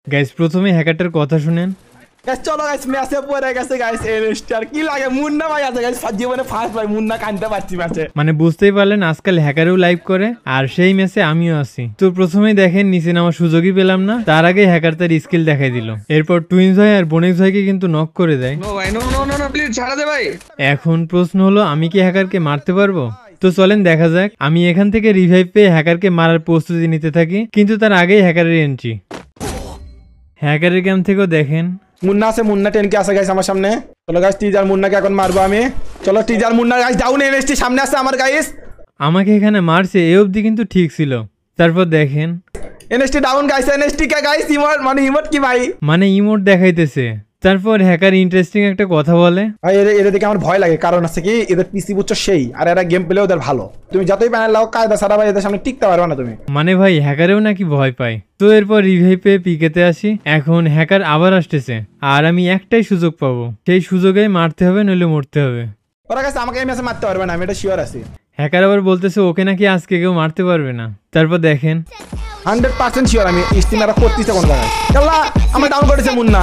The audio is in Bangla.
গাইস প্রথমে হ্যাকারটার কথা শুনেন। গাইস চলো গাইস ম্যাচে পড়ে গেছে গাইস এনএসটি কি লাগে মুন্না ভাই আছে গাইস জীবনে ফার্স্ট ভাই মুন্না কানতে পারছি ম্যাচে। মানে বুঝতেই পারলেন আজকাল হ্যাকারও লাইভ করে আর সেই ম্যাচে আমিও আছি। তো প্রথমেই দেখেন নিচে নামার সুযোগই পেলাম না, তার আগে হ্যাকার তার স্কিল দেখাই দিল। এরপর টুইনস ভাই আর বনেক্স ভাইকে কিন্তু নক করে দেয়। নো ভাই no no no no please ছাড়া দে ভাই। এখন প্রশ্ন হলো আমি কি হ্যাকারকে মারতে পারবো? তো চলেন দেখা যাক। আমি এখান থেকে রিভাইভ পেয়ে হ্যাকারকে মারার প্রস্তুতি নিতে থাকি, কিন্তু তার আগেই হ্যাকারের এন্ট্রি। হ্যাকারের গেম থেকেও দেখেন মুন্না আছে, মুন্না 10 কে আছে গাইস আমার সামনে। চলো গাইস টিজার মুন্নাকে এখন মারবো আমি। চলো teaser Munna guys down NST সামনে আছে আমার গাইস। আমাকে এখানে মারছে এ অবধি কিন্তু ঠিক ছিল। তারপর দেখেন এনএসটি ডাউন গাইস, এনএসটি কে গাইস ইমোট মানে ইমোট কি ভাই? মানে ইমোট দেখাইতেছে। তারপর হ্যাকার ইন্টারেস্টিং একটা কথা বলে, ভাই এদের দেখে আমার ভয় লাগে, কারণ আছে কি এদের পিসি বুঝছো সেই, আর এরা গেম প্লে ওদের ভালো। তুমি যতই প্যানেল লাও কায়দা ছাড়া ভাই এদের সামনে টিকতে পারবে না তুমি। মানে ভাই হ্যাকারেও নাকি ভয় পায়। তো এরপর রিভাইভ পেয়ে পিকেতে আসি। এখন হ্যাকার আবার আসতেছে আর আমি একটাই সুযোগ পাবো, সেই সুযোগেই মারতে হবে নইলে মরতে হবে। ওরা কাছে আমাকে এই ম্যাচে মারতে পারবে না, আমি এটা শিওর আছি। হ্যাকার আবার বলতেছে ওকে নাকি আজকে কেউ মারতে পারবে না। তারপর দেখেন 100% শিওর আমি স্টিমাররা করতেছে কোন জায়গায়। আল্লাহ আমার ডাউন করেছে মুন্না।